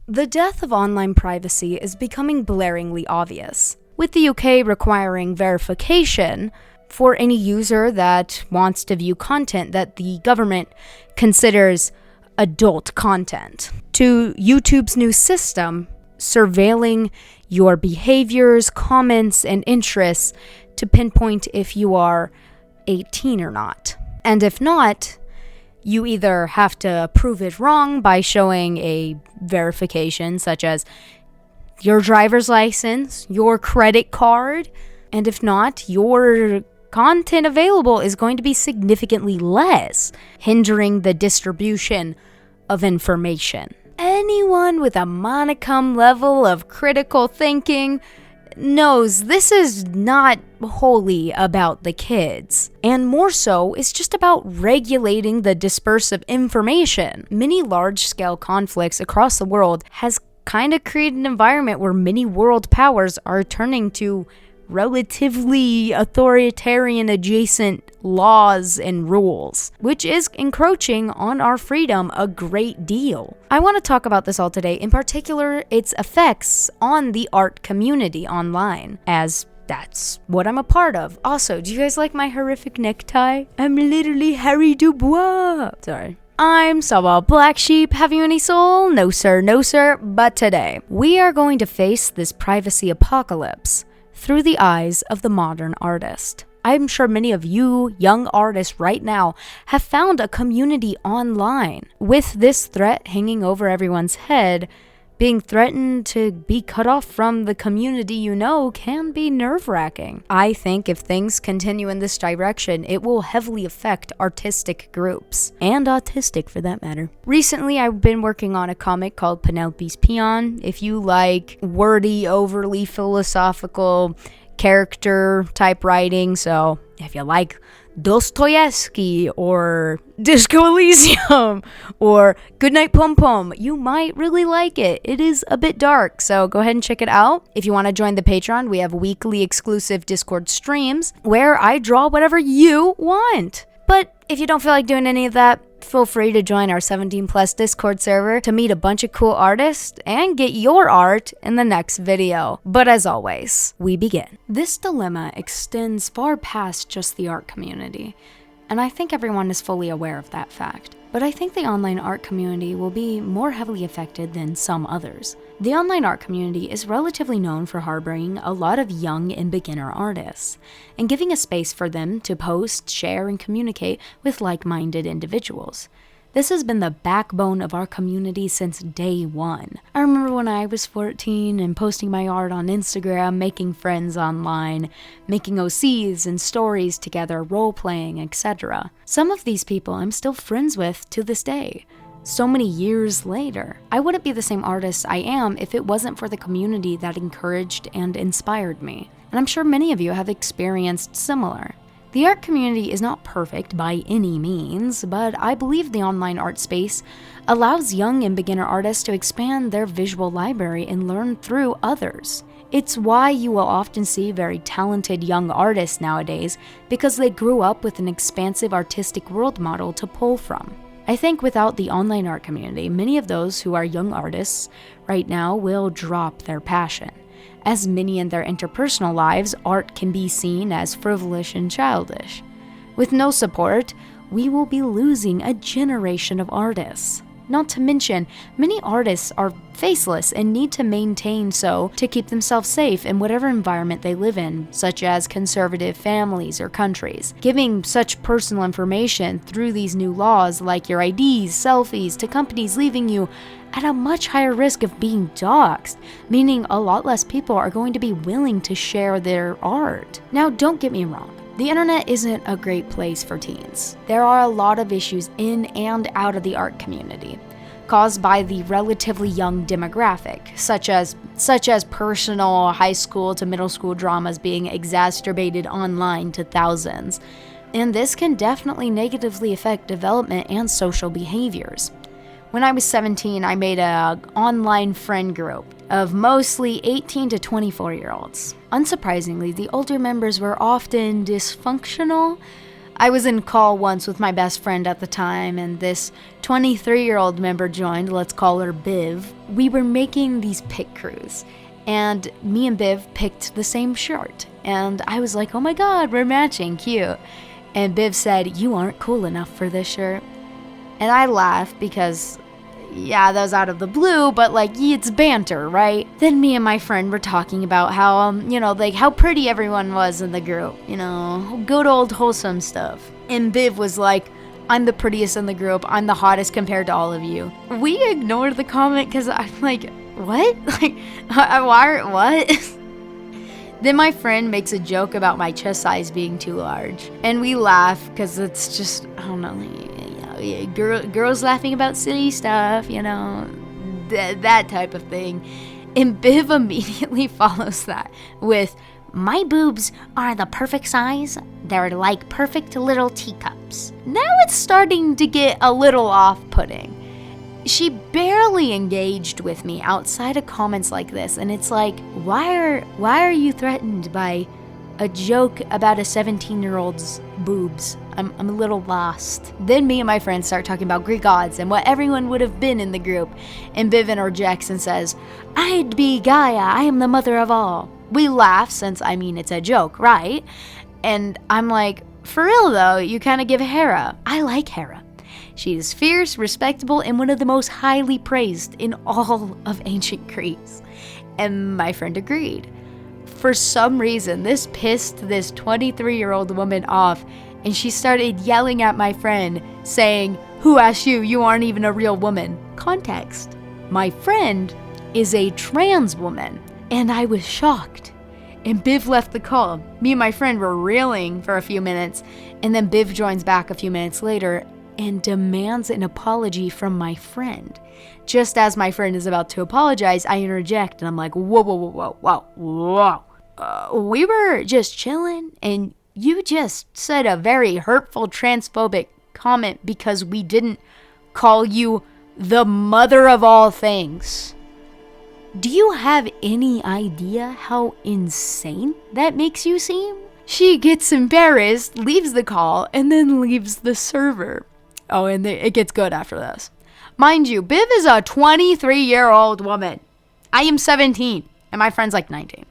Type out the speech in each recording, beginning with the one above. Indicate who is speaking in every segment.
Speaker 1: The death of online privacy is becoming blaringly obvious, with the UK requiring verification for any user that wants to view content that the government considers adult content, to YouTube's new system surveilling your behaviors, comments, and interests to pinpoint if you are 18 or not. And if not, you either have to prove it wrong by showing a verification such as your driver's license, your credit card, and if not, your content available is going to be significantly less, hindering the distribution of information. Anyone with a modicum level of critical thinking knows this is not wholly about the kids, and more so, it's just about regulating the dispersive information. Many large-scale conflicts across the world has kind of created an environment where many world powers are turning to relatively authoritarian adjacent laws and rules, which is encroaching on our freedom a great deal. I want to talk about this all today, in particular its effects on the art community online, as that's what I'm a part of. Also, do you guys like my horrific necktie? I'm literally Harry Dubois. Sorry. I'm Sawa Black Sheep. Have you any soul? No sir, no sir. But today, we are going to face this privacy apocalypse through the eyes of the modern artist. I'm sure many of you young artists right now have found a community online. With this threat hanging over everyone's head, being threatened to be cut off from the community you know can be nerve-wracking. I think if things continue in this direction, it will heavily affect artistic groups, and autistic for that matter. Recently, I've been working on a comic called Penelope's Peon. If you like wordy, overly philosophical character type writing, so if you like Dostoevsky or Disco Elysium or Goodnight Pom Pom, you might really like it. It is a bit dark, so go ahead and check it out. If you want to join the Patreon, we have weekly exclusive Discord streams where I draw whatever you want. But if you don't feel like doing any of that, feel free to join our 17 plus Discord server to meet a bunch of cool artists and get your art in the next video. But as always, we begin. This dilemma extends far past just the art community, and I think everyone is fully aware of that fact. But I think the online art community will be more heavily affected than some others. The online art community is relatively known for harboring a lot of young and beginner artists, and giving a space for them to post, share, and communicate with like-minded individuals. This has been the backbone of our community since day one. I remember when I was 14 and posting my art on Instagram, making friends online, making OCs and stories together, role-playing, etc. Some of these people I'm still friends with to this day. So many years later, I wouldn't be the same artist I am if it wasn't for the community that encouraged and inspired me. And I'm sure many of you have experienced similar. The art community is not perfect by any means, but I believe the online art space allows young and beginner artists to expand their visual library and learn through others. It's why you will often see very talented young artists nowadays, because they grew up with an expansive artistic world model to pull from. I think without the online art community, many of those who are young artists right now will drop their passion. As many in their interpersonal lives, art can be seen as frivolous and childish. With no support, we will be losing a generation of artists. Not to mention, many artists are faceless and need to maintain so to keep themselves safe in whatever environment they live in, such as conservative families or countries. Giving such personal information through these new laws like your IDs, selfies, to companies leaving you at a much higher risk of being doxxed, meaning a lot less people are going to be willing to share their art. Now, don't get me wrong. The internet isn't a great place for teens. There are a lot of issues in and out of the art community, caused by the relatively young demographic, such as personal high school to middle school dramas being exacerbated online to thousands. And this can definitely negatively affect development and social behaviors. When I was 17, I made an online friend group of mostly 18 to 24-year-olds. Unsurprisingly, the older members were often dysfunctional, I was in call once with my best friend at the time, and this 23-year-old member joined. Let's call her Biv. We were making these pick crews, and me and Biv picked the same shirt. And I was like, oh my god, we're matching, cute. And Biv said, you aren't cool enough for this shirt. And I laughed because, yeah, that was out of the blue, but like, it's banter, right? Then me and my friend were talking about how, like how pretty everyone was in the group, good old wholesome stuff. And Biv was like, I'm the prettiest in the group. I'm the hottest compared to all of you. We ignored the comment because I'm like, what? Like, what? Then my friend makes a joke about my chest size being too large. And we laugh because it's just, I don't know, girls laughing about silly stuff, that type of thing. And Biv immediately follows that with, my boobs are the perfect size. They're like perfect little teacups. Now it's starting to get a little off-putting. She barely engaged with me outside of comments like this, and it's like, why are you threatened by a joke about a 17-year-old's boobs? I'm a little lost. Then me and my friends start talking about Greek gods and what everyone would have been in the group, and Biv interjects and says, I'd be Gaia, I am the mother of all. We laugh since, it's a joke, right? And I'm like, for real though, you kind of give Hera. I like Hera. She is fierce, respectable, and one of the most highly praised in all of ancient Greece. And my friend agreed. For some reason, this pissed this 23-year-old woman off, and she started yelling at my friend, saying, who asked you? You aren't even a real woman. Context. My friend is a trans woman, and I was shocked. And Biv left the call. Me and my friend were reeling for a few minutes, and then Biv joins back a few minutes later and demands an apology from my friend. Just as my friend is about to apologize, I interject, and I'm like, whoa. We were just chilling, and you just said a very hurtful, transphobic comment because we didn't call you the mother of all things. Do you have any idea how insane that makes you seem? She gets embarrassed, leaves the call, and then leaves the server. Oh, and it gets good after this. Mind you, Biv is a 23-year-old woman. I am 17, and my friend's like 19.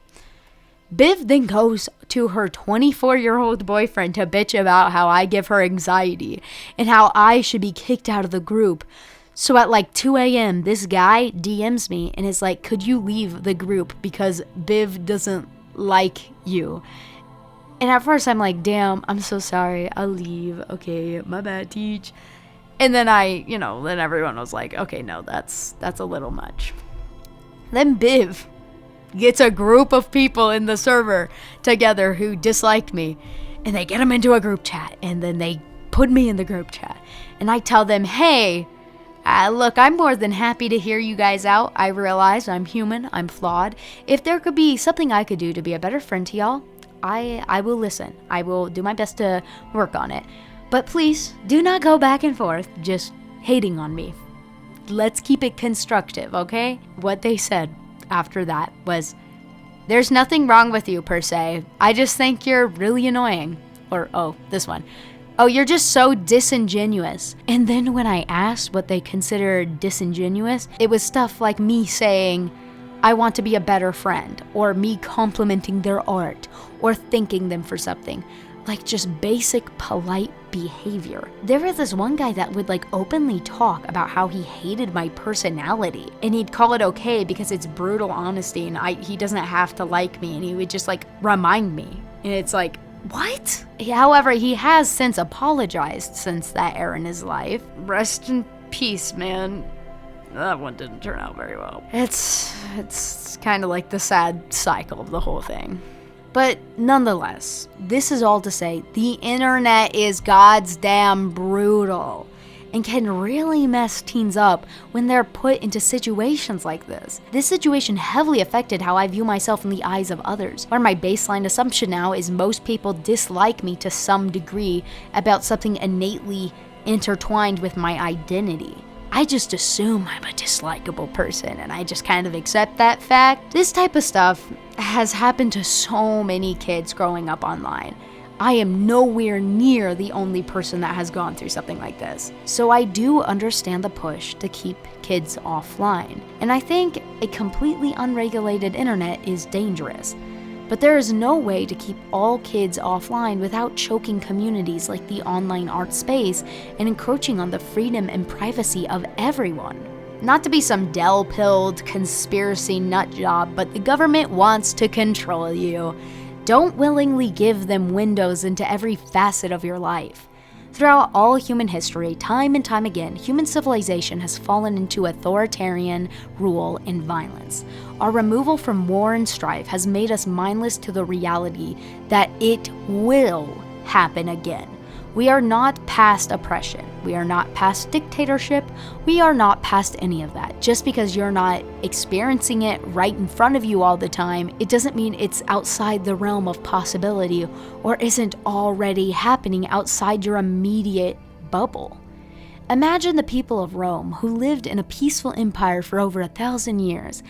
Speaker 1: Biv then goes to her 24-year-old boyfriend to bitch about how I give her anxiety and how I should be kicked out of the group. So at like 2 a.m., this guy DMs me and is like, could you leave the group because Biv doesn't like you? And at first I'm like, damn, I'm so sorry. I'll leave. Okay, my bad, teach. And then then everyone was like, okay, no, that's a little much. Then Biv gets a group of people in the server together who disliked me, and they get them into a group chat, and then they put me in the group chat. And I tell them, hey, look, I'm more than happy to hear you guys out. I realize I'm human, I'm flawed. If there could be something I could do to be a better friend to y'all, I will listen. I will do my best to work on it. But please, do not go back and forth just hating on me. Let's keep it constructive, okay? What they said after that was, there's nothing wrong with you per se. I just think you're really annoying. Or, this one. Oh, you're just so disingenuous. And then when I asked what they considered disingenuous, it was stuff like me saying, I want to be a better friend, or me complimenting their art, or thanking them for something. Like just basic polite behavior. There was this one guy that would like openly talk about how he hated my personality, and he'd call it okay because it's brutal honesty and he doesn't have to like me, and he would just like remind me. And it's like, what? However, he has since apologized since that era in his life. Rest in peace, man. That one didn't turn out very well. It's kind of like the sad cycle of the whole thing. But nonetheless, this is all to say, the internet is God's damn brutal and can really mess teens up when they're put into situations like this. This situation heavily affected how I view myself in the eyes of others, where my baseline assumption now is most people dislike me to some degree about something innately intertwined with my identity. I just assume I'm a dislikable person, and I just kind of accept that fact. This type of stuff has happened to so many kids growing up online. I am nowhere near the only person that has gone through something like this. So I do understand the push to keep kids offline. And I think a completely unregulated internet is dangerous. But there is no way to keep all kids offline without choking communities like the online art space and encroaching on the freedom and privacy of everyone. Not to be some Del-pilled conspiracy nutjob, but the government wants to control you. Don't willingly give them windows into every facet of your life. Throughout all human history, time and time again, human civilization has fallen into authoritarian rule and violence. Our removal from war and strife has made us mindless to the reality that it will happen again. We are not past oppression. We are not past dictatorship. We are not past any of that. Just because you're not experiencing it right in front of you all the time, it doesn't mean it's outside the realm of possibility or isn't already happening outside your immediate bubble. Imagine the people of Rome who lived in a peaceful empire for over 1,000 years.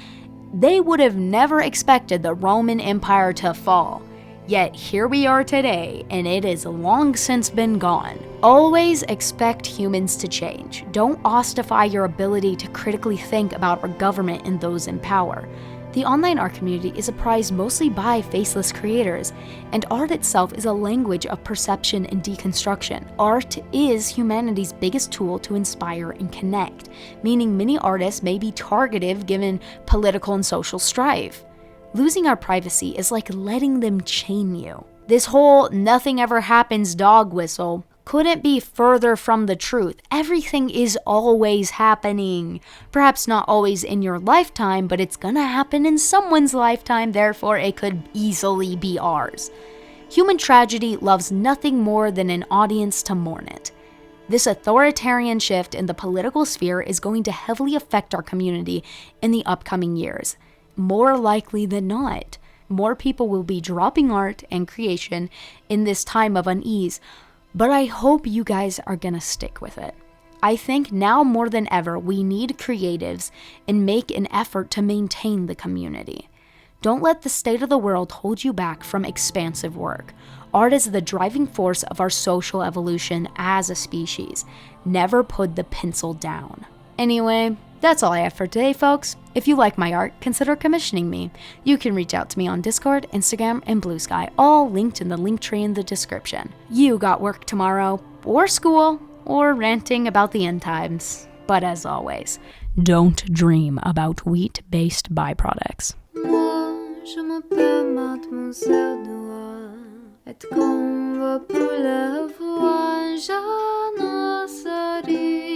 Speaker 1: They would have never expected the Roman Empire to fall. Yet here we are today, and it has long since been gone. Always expect humans to change. Don't ossify your ability to critically think about our government and those in power. The online art community is apprised mostly by faceless creators, and art itself is a language of perception and deconstruction. Art is humanity's biggest tool to inspire and connect, meaning many artists may be targeted given political and social strife. Losing our privacy is like letting them chain you. This whole nothing ever happens dog whistle couldn't be further from the truth. Everything is always happening. Perhaps not always in your lifetime, but it's gonna happen in someone's lifetime, therefore it could easily be ours. Human tragedy loves nothing more than an audience to mourn it. This authoritarian shift in the political sphere is going to heavily affect our community in the upcoming years. More likely than not, more people will be dropping art and creation in this time of unease, but I hope you guys are gonna stick with it. I think now more than ever, we need creatives and make an effort to maintain the community. Don't let the state of the world hold you back from expansive work. Art is the driving force of our social evolution as a species. Never put the pencil down. Anyway, that's all I have for today, folks. If you like my art, consider commissioning me. You can reach out to me on Discord, Instagram, and Blue Sky, all linked in the link tree in the description. You got work tomorrow, or school, or ranting about the end times. But as always, don't dream about wheat-based byproducts. Moi, je m'appelle Mademoiselle Noire, et qu'on va pour la voix, j'en sais rien.